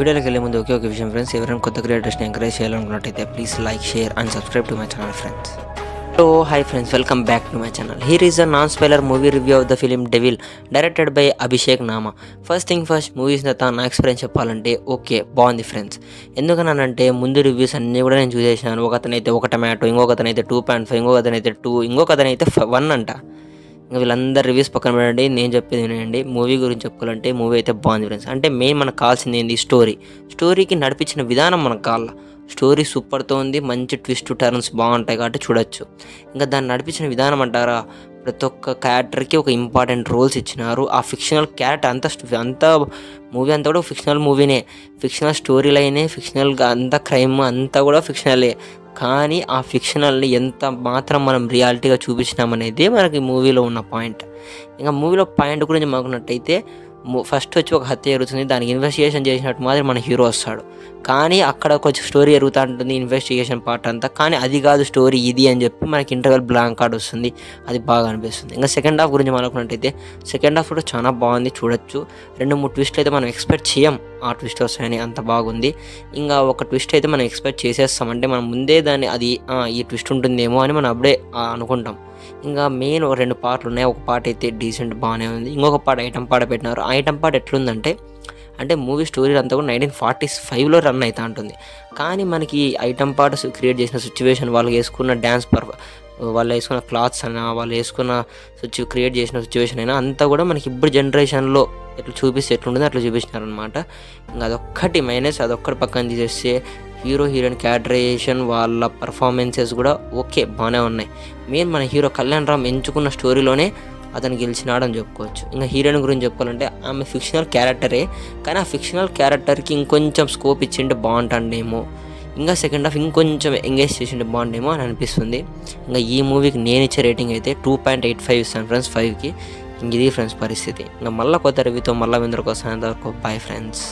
వీడియోలోకి వెళ్ళే ముందు ఒకే ఒక విషయం ఫ్రెండ్స్, ఎవరైనా కొత్త క్రియేటర్స్ని ఎంకరేజ్ చేయాలనుకున్నట్టయితే please like, share and subscribe to my channel friends. So hi friends, welcome back to my channel. Here is a non spoiler movie review of the film Devil, directed by Abhishek Nama. First thing first, movies నా experience చెప్పాలంటే okay బాగుంది friends. ఎందుకనంటే ముందు reviews అన్నీ కూడా నేను చూసేసాను. ఒకతనైతే ఒక tomato, ఇంకొకతనైతే 2.5, ఇంకొకతనైతే 2, ఇంకొకతనైతే 1 అంట. ఇంకా వీళ్ళందరూ రివ్యూస్ పక్కన పెట్టండి, నేను చెప్పేది వినండి. మూవీ గురించి చెప్పుకోవాలంటే మూవీ అయితే బాగుంది ఫ్రెండ్స్. అంటే మెయిన్ మనకు కావాల్సింది ఏంది, స్టోరీకి నడిపించిన విధానం మనకు కావాల. స్టోరీ సూపర్తో ఉంది, మంచి ట్విస్ట్ టర్న్స్ బాగుంటాయి కాబట్టి చూడొచ్చు. ఇంకా దాన్ని నడిపించిన విధానం అంటారా, ప్రతి ఒక్క క్యారెక్టర్కి ఒక ఇంపార్టెంట్ రోల్స్ ఇచ్చినారు. ఆ ఫిక్షనల్ క్యారెక్టర్ అంతా మూవీ అంతా కూడా ఫిక్షనల్ మూవీనే, ఫిక్షనల్ స్టోరీ లైనే, ఫిక్షనల్గా అంతా క్రైమ్ అంతా కూడా ఫిక్షనలే. కానీ ఆ ఫిక్షనల్ని ఎంత మాత్రం మనం రియాలిటీగా చూపించినామనేది మనకి మూవీలో ఉన్న పాయింట్. ఇంకా మూవీలో పాయింట్ గురించి మాకున్నట్టయితే ఫస్ట్ వచ్చి ఒక హత్య జరుగుతుంది, దానికి ఇన్వెస్టిగేషన్ చేసినట్టు మాత్రం మన హీరో వస్తాడు. కానీ అక్కడ కొంచెం స్టోరీ జరుగుతూ ఉంటుంది, ఇన్వెస్టిగేషన్ పార్ట్ అంతా. కానీ అది కాదు స్టోరీ ఇది అని చెప్పి మనకి ఇంటర్వెల్ బ్లాంక్ కార్డ్ వస్తుంది, అది బాగా అనిపిస్తుంది. ఇంకా సెకండ్ హాఫ్ గురించి మాట్లాడుకున్నట్టయితే సెకండ్ హాఫ్ కూడా చాలా బాగుంది, చూడొచ్చు. 2-3 ట్విస్ట్లు అయితే మనం ఎక్స్పెక్ట్ చేయం ఆ ట్విస్ట్ వస్తాయని, అంత బాగుంది. ఇంకా ఒక ట్విస్ట్ అయితే మనం ఎక్స్పెక్ట్ చేసేస్తామంటే మనం ముందే దాన్ని అది ఈ ట్విస్ట్ ఉంటుందేమో అని మనం అప్పుడే అనుకుంటాం. ఇంకా మెయిన్ 2 పార్ట్లు ఉన్నాయి. ఒక పార్ట్ అయితే డీసెంట్ బాగానే ఉంది, ఇంకొక పార్ట్ ఐటమ్ పాట పెట్టినారు. ఆ ఐటమ్ పార్ట్ ఎట్లుందంటే, అంటే మూవీ స్టోరీ అంతా కూడా 1945లో రన్ అవుతూ ఉంటుంది. కానీ మనకి ఐటమ్ పార్ట్ క్రియేట్ చేసిన సిచ్యువేషన్, వాళ్ళు వేసుకున్న డ్యాన్స్ వాళ్ళు వేసుకున్న క్లాత్స్ అయినా, వాళ్ళు వేసుకున్న క్రియేట్ చేసిన సిచ్యువేషన్ అయినా అంతా కూడా మనకి ఇప్పుడు జనరేషన్లో ఎట్లా చూపిస్తే ఎట్లుంటుందో అట్లా చూపించినారనమాట. ఇంకా అదొక్కటి మైనస్, అదొక్కటి పక్కన తీసేస్తే హీరో హీరోయిన్ క్యారెక్టరైజేషన్, వాళ్ళ పర్ఫార్మెన్సెస్ కూడా ఓకే బాగానే ఉన్నాయి. మెయిన్ మన హీరో కళ్యాణ్ రామ్ ఎంచుకున్న స్టోరీలోనే అతను గెలిచినాడని చెప్పుకోవచ్చు. ఇంకా హీరోయిన్ గురించి చెప్పుకోవాలంటే ఆమె ఫిక్షనల్ క్యారెక్టరే, కానీ ఆ ఫిక్షనల్ క్యారెక్టర్కి ఇంకొంచెం స్కోప్ ఇచ్చింటే బాగుంటుండేమో, ఇంకా సెకండ్ హాఫ్ ఇంకొంచెం ఎంగేజ్ చేసింటే బాగుండేమో అని అనిపిస్తుంది. ఇంకా ఈ మూవీకి నేను ఇచ్చే రేటింగ్ అయితే 2.85 ఇస్తాను ఫ్రెండ్స్ 5కి. ఇంక ఇది ఫ్రెండ్స్ పరిస్థితి. ఇంకా మళ్ళీ కొత్త రివ్యూతో మళ్ళీ ముందరకు వస్తాను. అంతవరకు బాయ్ ఫ్రెండ్స్.